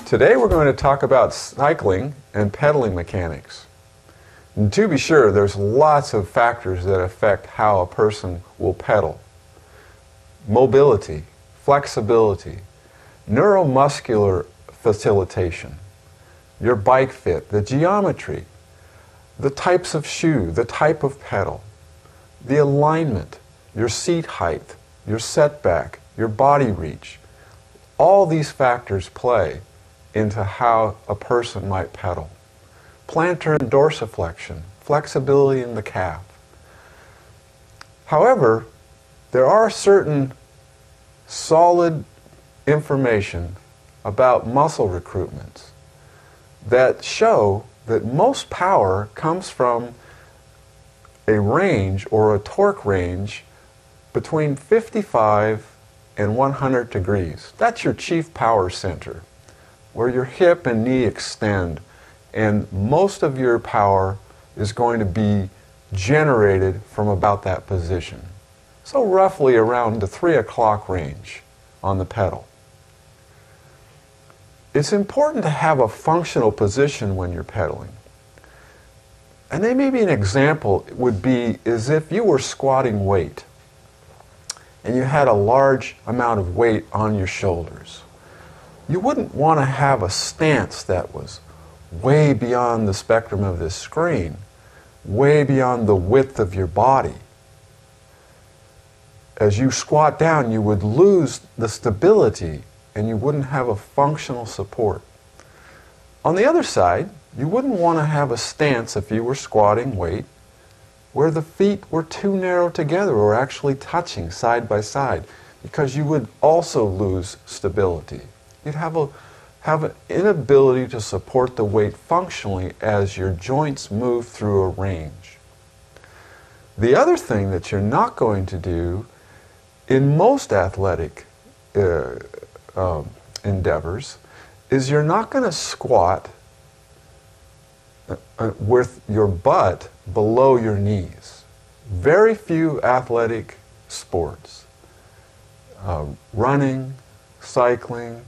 Today we're going to talk about cycling and pedaling mechanics. And to be sure, there's lots of factors that affect how a person will pedal. Mobility, flexibility, neuromuscular facilitation, your bike fit, the geometry, the types of shoe, the type of pedal, the alignment, your seat height, your setback, your body reach. All these factors play into how a person might pedal. Plantar and dorsiflexion, flexibility in the calf. However, there are certain solid information about muscle recruitments that show that most power comes from a range or a torque range between 55 and 100 degrees. That's your chief power center, where your hip and knee extend, and most of your power is going to be generated from about that position. So roughly around the 3 o'clock range on the pedal. It's important to have a functional position when you're pedaling. And then maybe an example would be as if you were squatting weight and you had a large amount of weight on your shoulders. You wouldn't want to have a stance that was way beyond the spectrum of this screen, way beyond the width of your body. As you squat down, you would lose the stability and you wouldn't have a functional support. On the other side, you wouldn't want to have a stance if you were squatting weight where the feet were too narrow together or actually touching side by side, because you would also lose stability. You'd have an inability to support the weight functionally as your joints move through a range. The other thing that you're not going to do in most athletic endeavors is you're not going to squat with your butt below your knees. Very few athletic sports, running, cycling,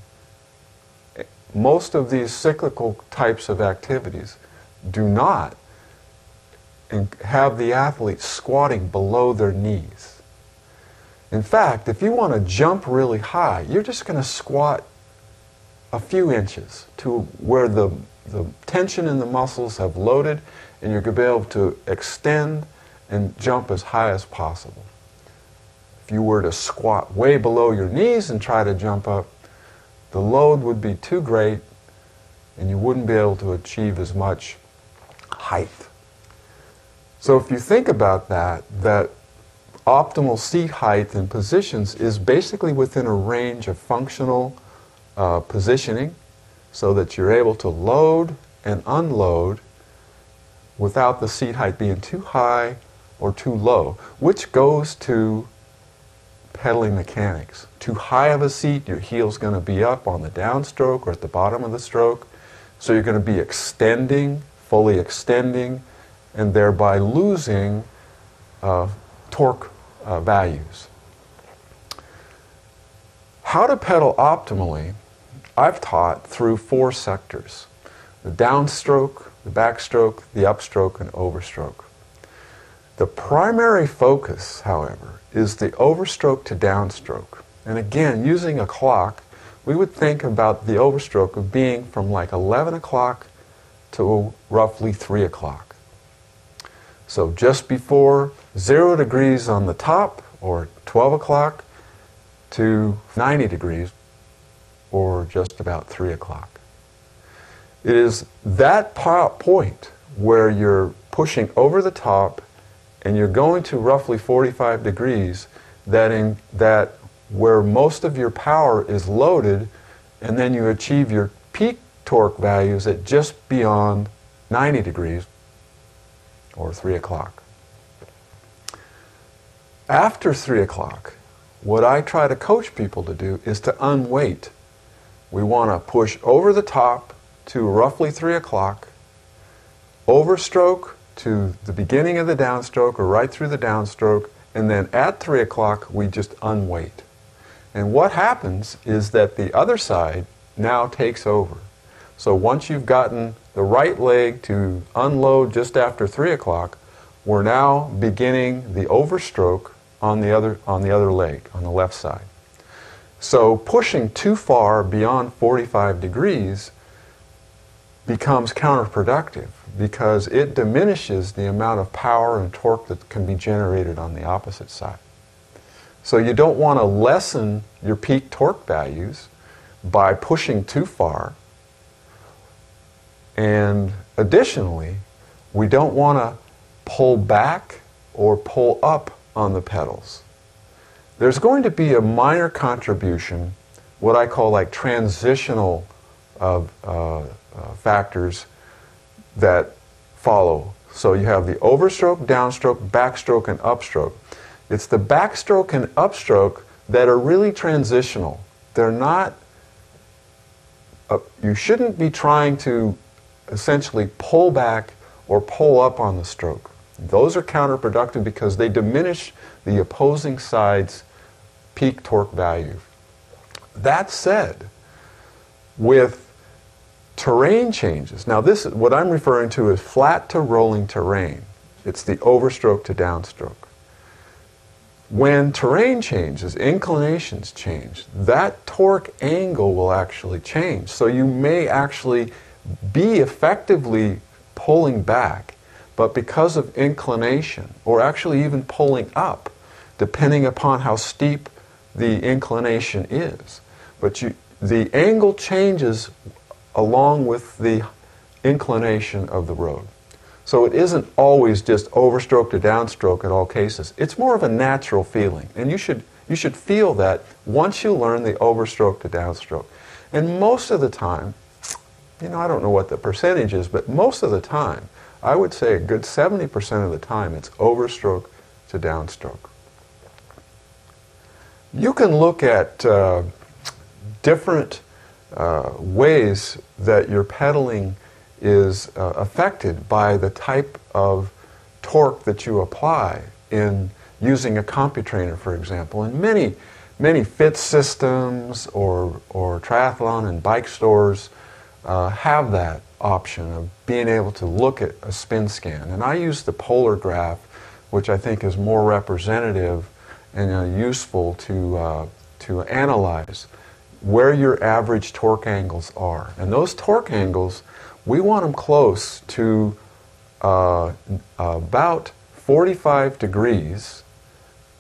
most of these cyclical types of activities do not have the athlete squatting below their knees. In fact, if you want to jump really high, you're just going to squat a few inches to where the tension in the muscles have loaded, and you're going to be able to extend and jump as high as possible. If you were to squat way below your knees and try to jump up, the load would be too great and you wouldn't be able to achieve as much height. So if you think about that optimal seat height and positions is basically within a range of functional positioning so that you're able to load and unload without the seat height being too high or too low, which goes to pedaling mechanics. Too high of a seat, your heel's going to be up on the downstroke or at the bottom of the stroke, so you're going to be extending, fully extending, and thereby losing torque values. How to pedal optimally, I've taught through 4 sectors: the downstroke, the backstroke, the upstroke, and overstroke. The primary focus, however, is the overstroke to downstroke. And again, using a clock, we would think about the overstroke of being from like 11 o'clock to roughly 3 o'clock. So just before 0 degrees on the top, or 12 o'clock, to 90 degrees, or just about 3 o'clock. It is that point where you're pushing over the top and you're going to roughly 45 degrees that where most of your power is loaded, and then you achieve your peak torque values at just beyond 90 degrees or 3 o'clock. After 3 o'clock, what I try to coach people to do is to unweight. We want to push over the top to roughly 3 o'clock, overstroke to the beginning of the downstroke or right through the downstroke, and then at 3 o'clock we just unweight. And what happens is that the other side now takes over. So once you've gotten the right leg to unload just after 3 o'clock, we're now beginning the overstroke on the other leg, on the left side. So pushing too far beyond 45 degrees becomes counterproductive because it diminishes the amount of power and torque that can be generated on the opposite side. So you don't want to lessen your peak torque values by pushing too far. And additionally, we don't want to pull back or pull up on the pedals. There's going to be a minor contribution, what I call like transitional factors that follow. So you have the overstroke, downstroke, backstroke, and upstroke. It's the backstroke and upstroke that are really transitional. They're not, you shouldn't be trying to essentially pull back or pull up on the stroke. Those are counterproductive because they diminish the opposing side's peak torque value. That said, with terrain changes, now this is what I'm referring to as flat to rolling terrain. It's the overstroke to downstroke. When terrain changes, inclinations change, that torque angle will actually change. So you may actually be effectively pulling back, but because of inclination, or actually even pulling up, depending upon how steep the inclination is. But the angle changes along with the inclination of the road. So it isn't always just overstroke to downstroke in all cases. It's more of a natural feeling. And you should feel that once you learn the overstroke to downstroke. And most of the time, you know, I don't know what the percentage is, but most of the time, I would say a good 70% of the time, it's overstroke to downstroke. You can look at different ways that your pedaling is affected by the type of torque that you apply in using a CompuTrainer, for example. And many fit systems or triathlon and bike stores have that option of being able to look at a spin scan. And I use the polar graph, which I think is more representative and useful to analyze where your average torque angles are. And those torque angles, we want them close to about 45 degrees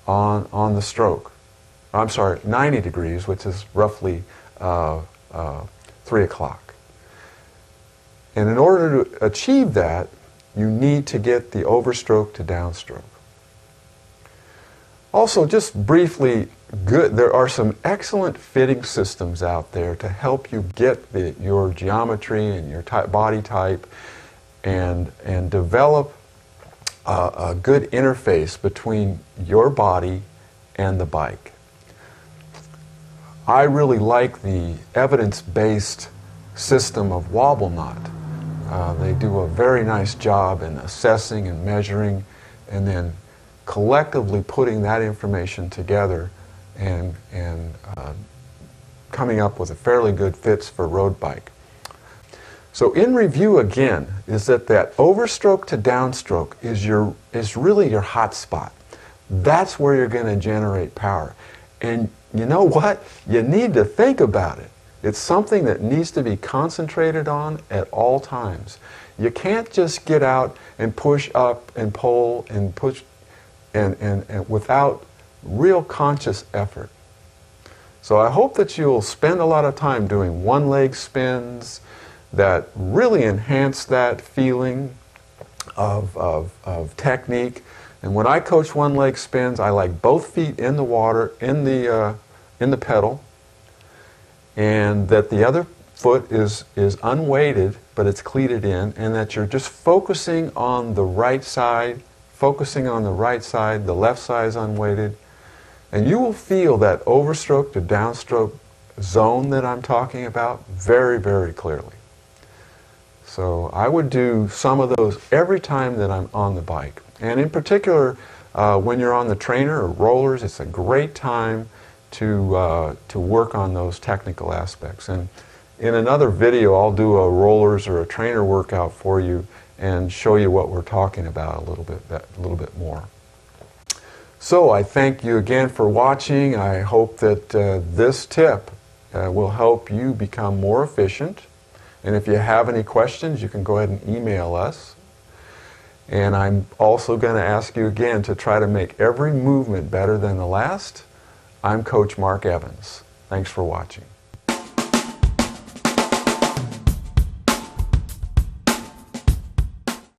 on the stroke. I'm sorry, 90 degrees, which is roughly 3 o'clock. And in order to achieve that, you need to get the overstroke to downstroke. Also, just briefly, there are some excellent fitting systems out there to help you get your geometry and your body type and develop a good interface between your body and the bike. I really like the evidence-based system of Wobble Knot. They do a very nice job in assessing and measuring and then collectively putting that information together and coming up with a fairly good fits for road bike. So in review again, is that overstroke to downstroke is really your hot spot. That's where you're going to generate power. And you know what? You need to think about it. It's something that needs to be concentrated on at all times. You can't just get out and push up and pull and push and without real conscious effort. So I hope that you'll spend a lot of time doing one-leg spins that really enhance that feeling of technique. And when I coach one-leg spins, I like both feet in the water, in the pedal, and that the other foot is unweighted, but it's cleated in, and that you're just focusing on the right side, the left side is unweighted, and you will feel that overstroke to downstroke zone that I'm talking about very, very clearly. So I would do some of those every time that I'm on the bike. And in particular, when you're on the trainer or rollers, it's a great time to work on those technical aspects. And in another video, I'll do a rollers or a trainer workout for you and show you what we're talking about a little bit more. So I thank you again for watching. I hope that this tip will help you become more efficient. And if you have any questions, you can go ahead and email us. And I'm also going to ask you again to try to make every movement better than the last. I'm Coach Marc Evans. Thanks for watching.